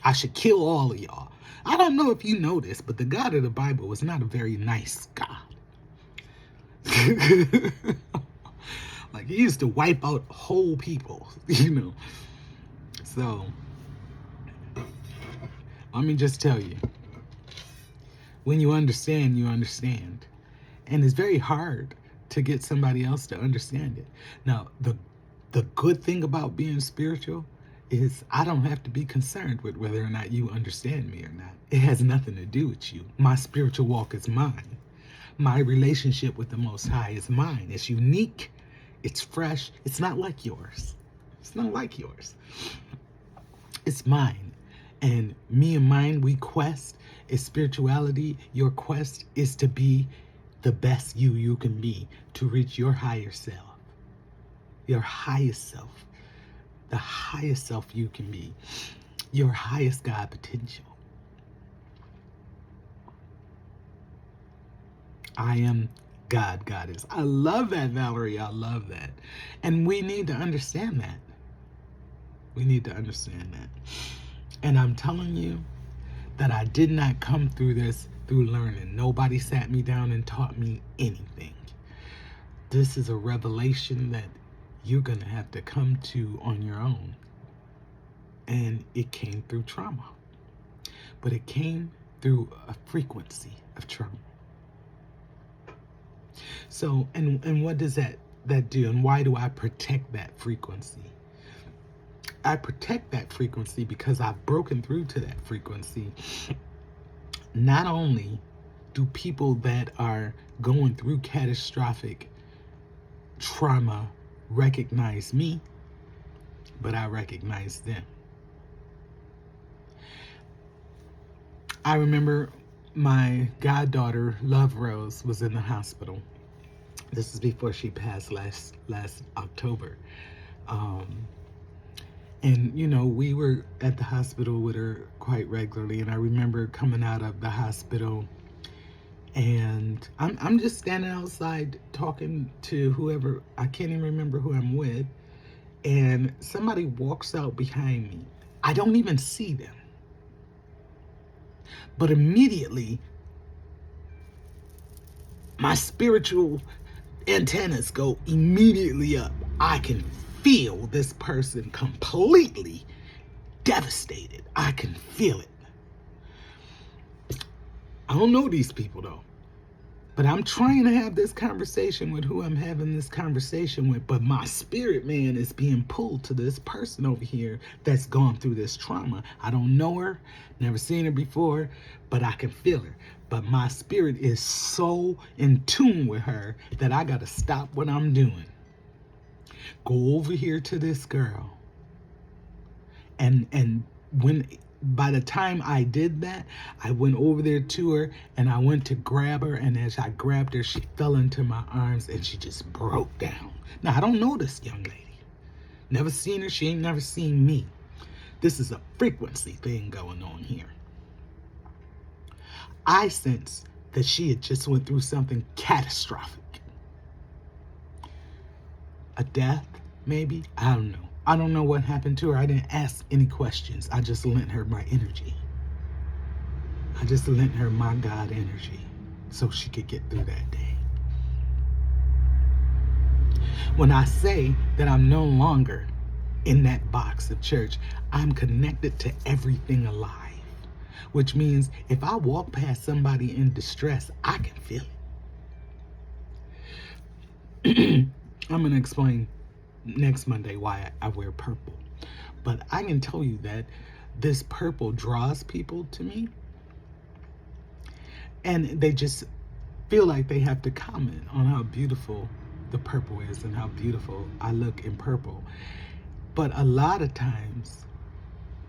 I should kill all of y'all. I don't know if you know this, but the God of the Bible was not a very nice God. Like, he used to wipe out whole people, you know. So, let me just tell you, when you understand, you understand. And it's very hard to get somebody else to understand it. Now, the good thing about being spiritual is I don't have to be concerned with whether or not you understand me or not. It has nothing to do with you. My spiritual walk is mine. My relationship with the Most High is mine. It's unique. It's fresh. It's not like yours. It's not like yours. It's mine. And me and mine, we quest is spirituality. Your quest is to be the best you can be, to reach your higher self, your highest self, the highest self you can be, your highest God potential. I am God, Goddess. I love that, Valerie. I love that. And we need to understand that. We need to understand that. And I'm telling you that I did not come through this through learning. Nobody sat me down and taught me anything. This is a revelation that you're going to have to come to on your own. And it came through trauma. But it came through a frequency of trauma. So, and what does that do? And why do I protect that frequency? I protect that frequency because I've broken through to that frequency. Not only do people that are going through catastrophic trauma recognize me, but I recognize them. I remember my goddaughter, Love Rose, was in the hospital. This is before she passed last October. And, you know, we were at the hospital with her quite regularly. And I remember coming out of the hospital and I'm just standing outside talking to whoever, I can't even remember who I'm with. And somebody walks out behind me. I don't even see them. But immediately, my spiritual antennas go immediately up. I can feel this person completely devastated. I can feel it. I don't know these people though. But I'm trying to have this conversation with who I'm having this conversation with. But my spirit man is being pulled to this person over here that's gone through this trauma. I don't know her, never seen her before, but I can feel her. But my spirit is so in tune with her that I got to stop what I'm doing. Go over here to this girl. And when by the time I did that, I went over there to her and I went to grab her. And as I grabbed her, she fell into my arms and she just broke down. Now, I don't know this young lady. Never seen her. She ain't never seen me. This is a frequency thing going on here. I sense that she had just went through something catastrophic. A death, maybe? I don't know. I don't know what happened to her. I didn't ask any questions. I just lent her my energy. I just lent her my God energy so she could get through that day. When I say that I'm no longer in that box of church, I'm connected to everything alive, which means if I walk past somebody in distress, I can feel it. I'm going to explain next Monday why I wear purple. But I can tell you that this purple draws people to me. And they just feel like they have to comment on how beautiful the purple is and how beautiful I look in purple. But a lot of times,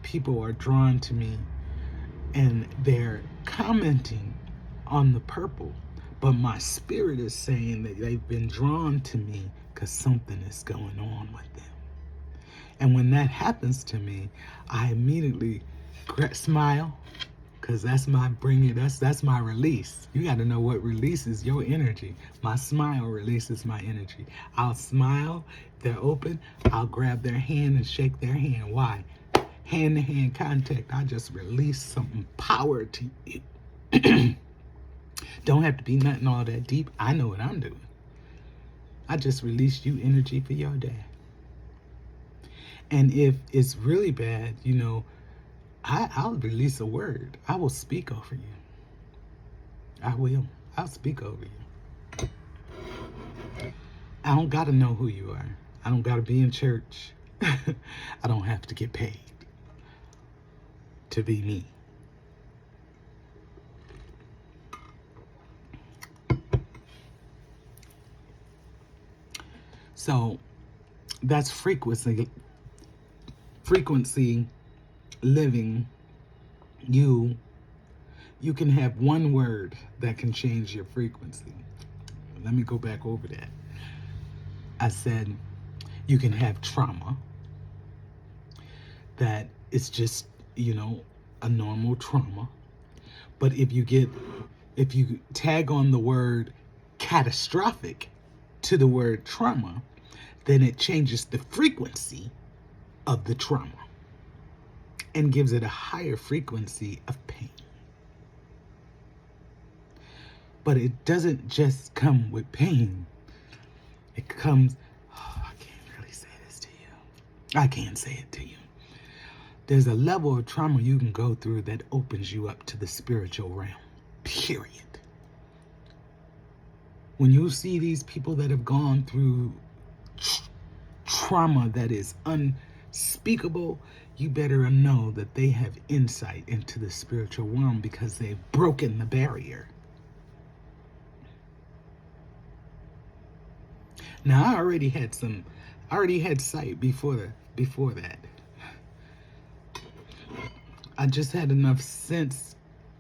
people are drawn to me and they're commenting on the purple. But my spirit is saying that they've been drawn to me because something is going on with them. And when that happens to me, I immediately smile, because that's my that's my release. You got to know what releases your energy. My smile releases my energy. I'll smile, they're open, I'll grab their hand and shake their hand. Why? Hand-to-hand contact. I just release some power to you. Don't have to be nothing all that deep. I know what I'm doing. I just released you energy for your day. And if it's really bad, you know, I'll release a word. I will speak over you. I will. I'll speak over you. I don't got to know who you are. I don't got to be in church. I don't have to get paid to be me. So that's frequency living. You can have one word that can change your frequency. Let me go back over that. I said you can have trauma that is just, a normal trauma. But if you tag on the word catastrophic to the word trauma, then it changes the frequency of the trauma and gives it a higher frequency of pain. But it doesn't just come with pain. It comes, I can't really say this to you. I can't say it to you. There's a level of trauma you can go through that opens you up to the spiritual realm, period. When you see these people that have gone through trauma that is unspeakable, you better know that they have insight into the spiritual realm because they've broken the barrier. Now, I already had sight before that. I just had enough sense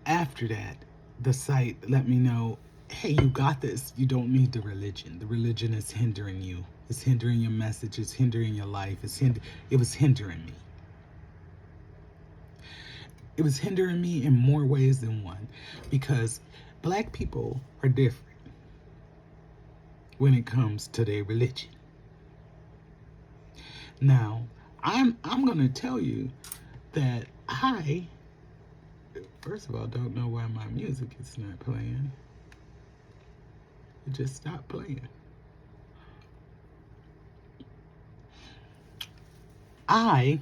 after that. The sight let me know, hey, you got this. You don't need the religion. The religion is hindering you. It's hindering your message. It's hindering your life. It was hindering me. It was hindering me in more ways than one, because black people are different when it comes to their religion. Now, I'm going to tell you that I, first of all, don't know why my music is not playing. It just stopped playing. I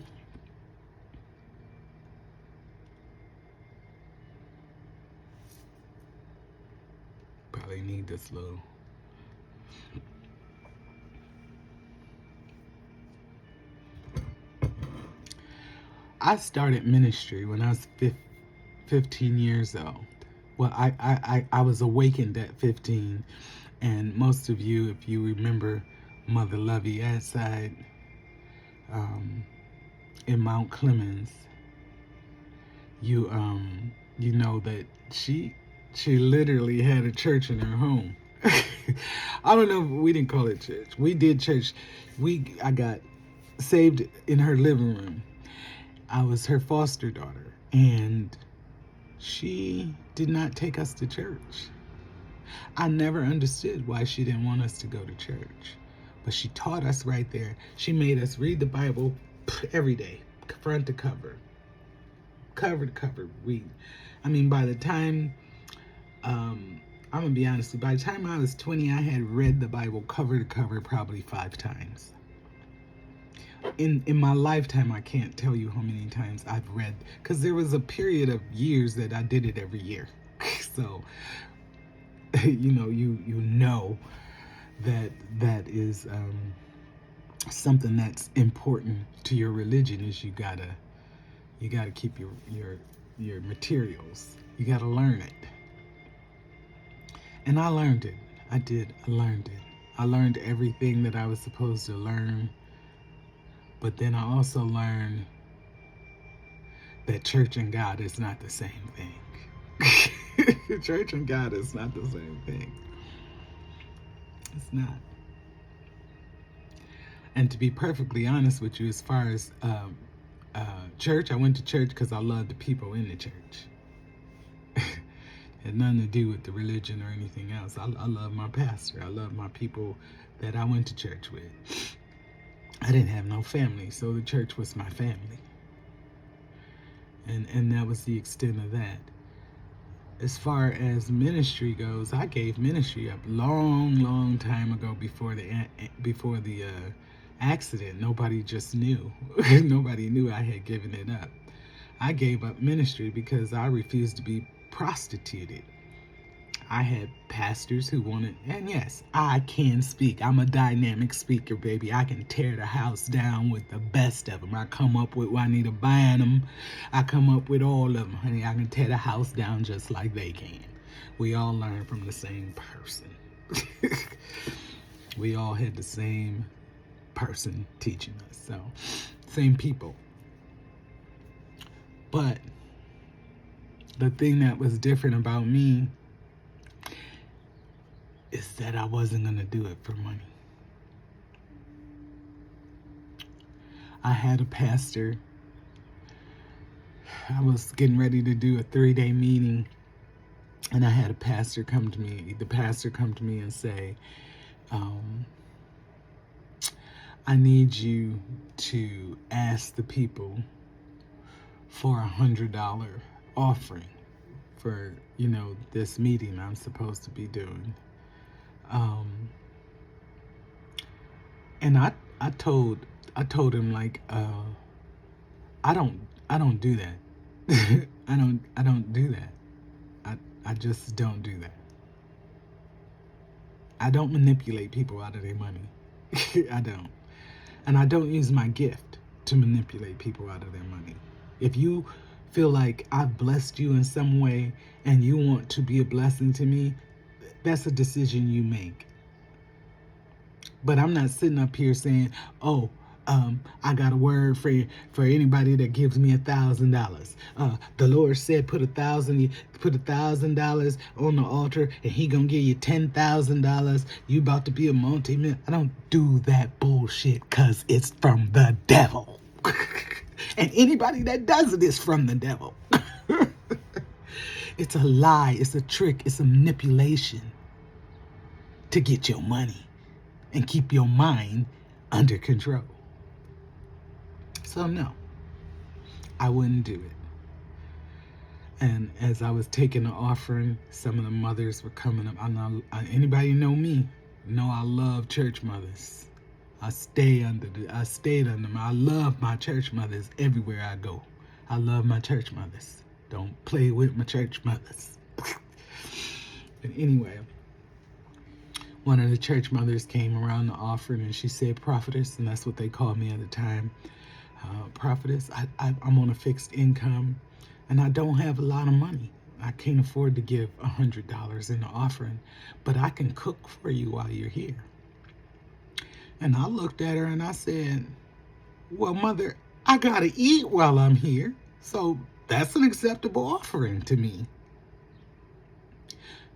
probably need this little. I started ministry when I was 15 years old. Well, I was awakened at 15, and most of you, if you remember Mother Lovey Outside in Mount Clemens, you know that she literally had a church in her home. I don't know, we didn't call it church. We did church. I got saved in her living room. I was her foster daughter, and she did not take us to church. I never understood why she didn't want us to go to church, but she taught us right there. She made us read the Bible every day, front to cover to cover, read. I mean, by the time, I'm gonna be honest, by the time I was 20, I had read the Bible cover to cover probably 5 times. In my lifetime, I can't tell you how many times I've read, because there was a period of years that I did it every year. So, you know that is something that's important to your religion. Is you gotta keep your materials. You gotta learn it. And I learned it. I learned it. I learned everything that I was supposed to learn. But then I also learned that church and God is not the same thing. Church and God is not the same thing. It's not. And to be perfectly honest with you, as far as church, I went to church because I loved the people in the church. Had nothing to do with the religion or anything else. I love my pastor. I love my people that I went to church with. I didn't have no family, so the church was my family. And that was the extent of that. As far as ministry goes, I gave ministry up long time ago before the accident. Nobody just knew. Nobody knew I had given it up. I gave up ministry because I refused to be prostituted. I had pastors who wanted, and yes, I can speak. I'm a dynamic speaker, baby. I can tear the house down with the best of them. I come up with Juanita Bynum. I come up with all of them, honey. I can tear the house down just like they can. We all learn from the same person. We all had the same person teaching us, so same people. But the thing that was different about me is that I wasn't going to do it for money. I had a pastor. I was getting ready to do a 3-day meeting, and I had a pastor come to me. The pastor come to me and say, I need you to ask the people for $100 offering for, this meeting I'm supposed to be doing. And I told him, like, I don't do that. I don't do that. I just don't do that. I don't manipulate people out of their money. I don't. And I don't use my gift to manipulate people out of their money. If you feel like I've blessed you in some way and you want to be a blessing to me, that's a decision you make. But I'm not sitting up here saying, oh, I got a word for anybody that gives me $1,000. The Lord said put $1,000 on the altar and he gonna give you $10,000. You about to be a multi-million. I don't do that bullshit because it's from the devil. And anybody that does it is from the devil. It's a lie, it's a trick, it's a manipulation to get your money and keep your mind under control. So no, I wouldn't do it. And as I was taking the offering, some of the mothers were coming up. Anybody know me? Know I love church mothers. I stayed under them. I love my church mothers everywhere I go. I love my church mothers. Don't play with my church mothers. But anyway, one of the church mothers came around the offering and she said, prophetess, and that's what they called me at the time. Prophetess, I'm on a fixed income and I don't have a lot of money. I can't afford to give $100 in the offering, but I can cook for you while you're here. And I looked at her and I said, well, mother, I gotta eat while I'm here, so that's an acceptable offering to me.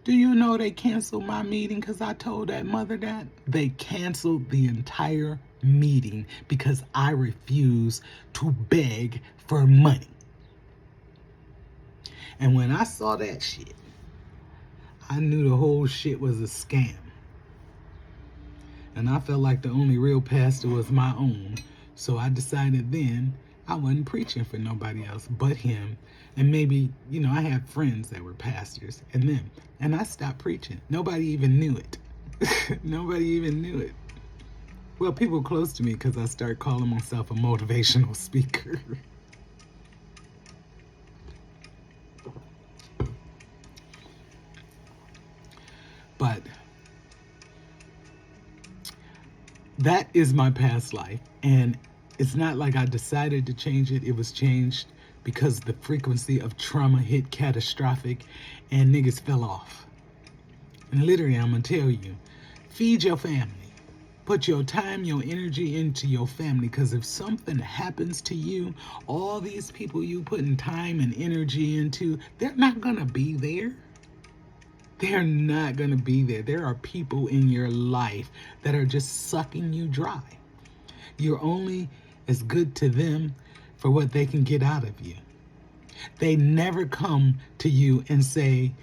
Do you know they canceled my meeting because I told that mother that? They canceled the entire meeting because I refused to beg for money. And when I saw that shit, I knew the whole shit was a scam. And I felt like the only real pastor was my own. So I decided then I wasn't preaching for nobody else but him. And maybe, I had friends that were pastors and them. And I stopped preaching. Nobody even knew it. Nobody even knew it. Well, people close to me because I started calling myself a motivational speaker. But that is my past life. And it's not like I decided to change it. It was changed because the frequency of trauma hit catastrophic and niggas fell off. And literally, I'm going to tell you, feed your family. Put your time, your energy into your family, because if something happens to you, all these people you putting time and energy into, they're not going to be there. They're not going to be there. There are people in your life that are just sucking you dry. You're only as good to them for what they can get out of you. They never come to you and say,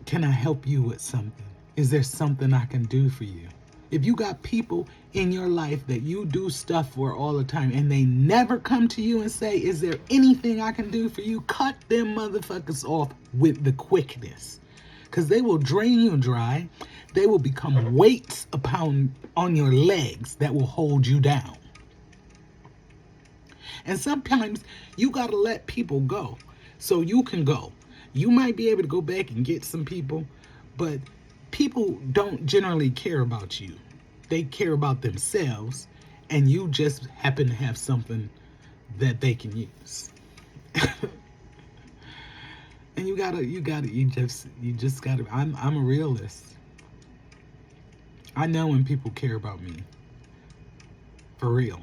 can I help you with something? Is there something I can do for you? If you got people in your life that you do stuff for all the time and they never come to you and say, is there anything I can do for you? Cut them motherfuckers off with the quickness. Because they will drain you dry. They will become weights on your legs that will hold you down. And sometimes you got to let people go so you can go. You might be able to go back and get some people, But people don't generally care about you. They care about themselves, and you just happen to have something that they can use. And you just gotta. I'm a realist. I know when people care about me, for real.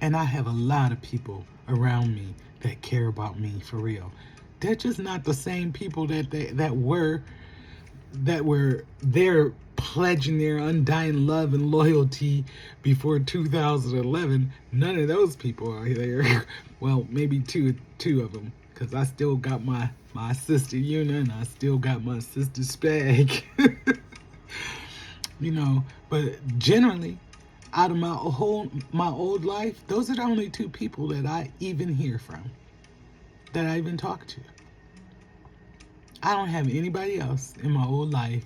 And I have a lot of people around me that care about me for real. They're just not the same people that were there pledging their undying love and loyalty before 2011. None of those people are there. Well, maybe two of them, because I still got my sister Una, and I still got my sister Spag. But generally, out of my old life, those are the only two people that I even hear from, that I even talk to. I don't have anybody else in my old life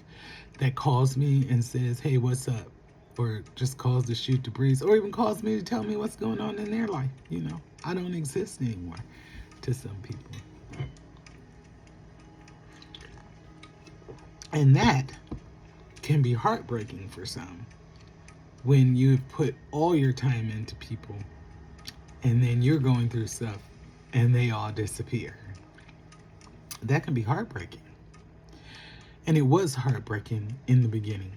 that calls me and says, "Hey, what's up?" Or just calls to shoot the breeze, or even calls me to tell me what's going on in their life. I don't exist anymore to some people. And that can be heartbreaking for some, when you've put all your time into people and then you're going through stuff and they all disappear. That can be heartbreaking. And it was heartbreaking in the beginning,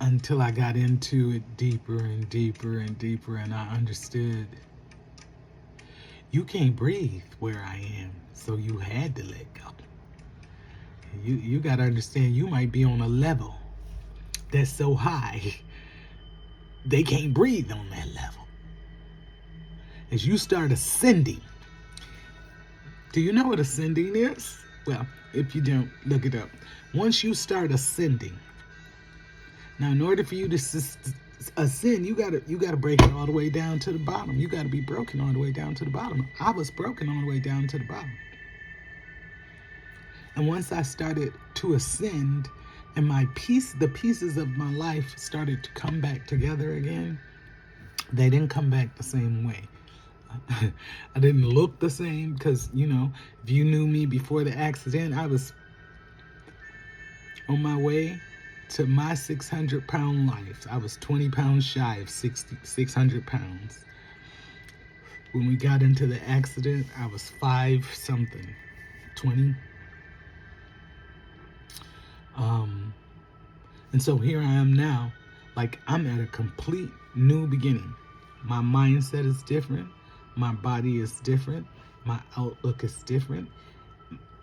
until I got into it deeper and deeper and deeper, and I understood you can't breathe where I am, so you had to let go. You got to understand, you might be on a level that's so high they can't breathe on that level. As you start ascending, do you know what ascending is? Well, if you don't, look it up. Once you start ascending, now in order for you to ascend, you gotta break it all the way down to the bottom. You gotta be broken all the way down to the bottom. I was broken all the way down to the bottom. And once I started to ascend, and the pieces of my life started to come back together again, they didn't come back the same way. I didn't look the same, because, if you knew me before the accident, I was on my way to my 600-pound life. I was 20 pounds shy of 600 pounds. When we got into the accident, I was 5 something, 20. And so here I am now, like I'm at a complete new beginning. My mindset is different. My body is different. My outlook is different.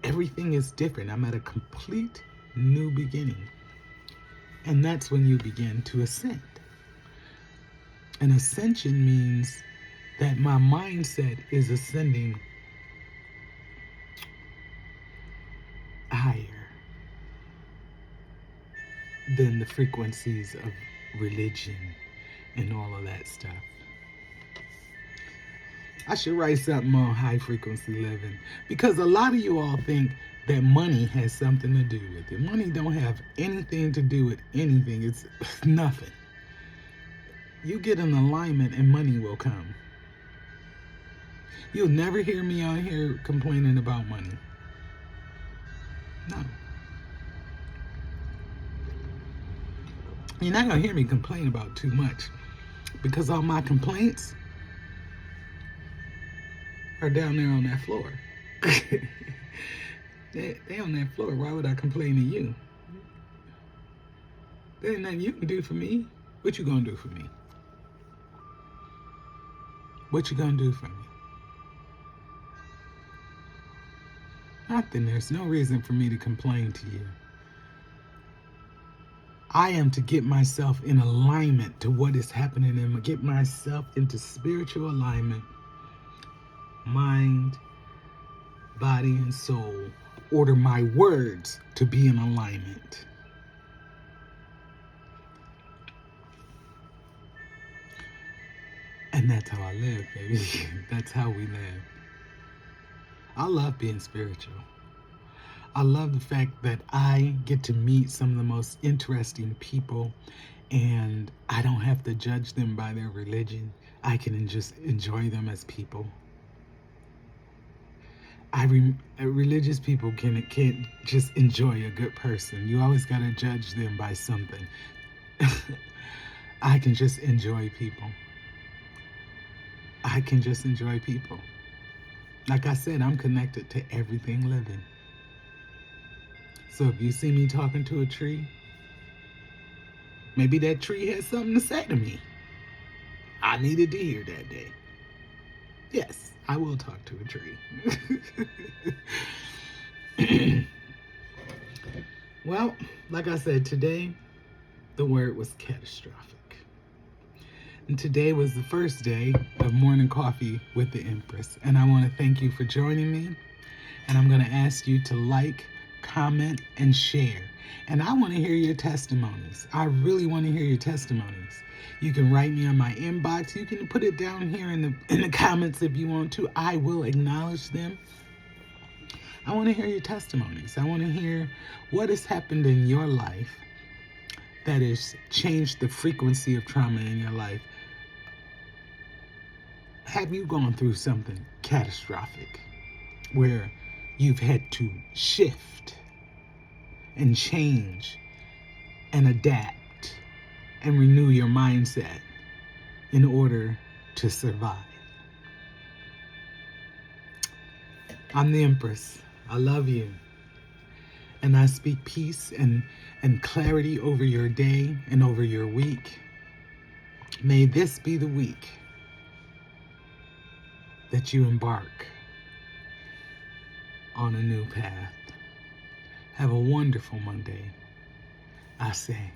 Everything is different. I'm at a complete new beginning. And that's when you begin to ascend. An ascension means that my mindset is ascending higher than the frequencies of religion and all of that stuff. I should write something on high frequency living, because a lot of you all think that money has something to do with it. Money don't have anything to do with anything. It's nothing. You get in alignment and money will come. You'll never hear me out here complaining about money. No. You're not going to hear me complain about too much, because all my complaints are down there on that floor. they on that floor. Why would I complain to you? There ain't nothing you can do for me. What you gonna do for me? What you gonna do for me? Nothing. There's no reason for me to complain to you. I am to get myself in alignment to what is happening, and get myself into spiritual alignment, mind, body, and soul. Order my words to be in alignment. And that's how I live, baby. That's how we live. I love being spiritual. I love the fact that I get to meet some of the most interesting people, and I don't have to judge them by their religion. I can just enjoy them as people. Religious people can't just enjoy a good person. You always gotta judge them by something. I can just enjoy people. I can just enjoy people. Like I said, I'm connected to everything living. So if you see me talking to a tree, maybe that tree has something to say to me. I needed to hear that day. Yes, I will talk to a tree. Well, like I said, today the word was catastrophic. And today was the first day of morning coffee with the Empress. And I want to thank you for joining me. And I'm going to ask you to like, comment, and share. And I want to hear your testimonies. I really want to hear your testimonies. You can write me on my inbox. You can put it down here in the comments if you want to. I will acknowledge them. I want to hear your testimonies. I want to hear what has happened in your life that has changed the frequency of trauma in your life. Have you gone through something catastrophic where you've had to shift and change and adapt and renew your mindset in order to survive? I'm the Empress. I love you. And I speak peace and clarity over your day and over your week. May this be the week that you embark on a new path. Have a wonderful Monday. I say.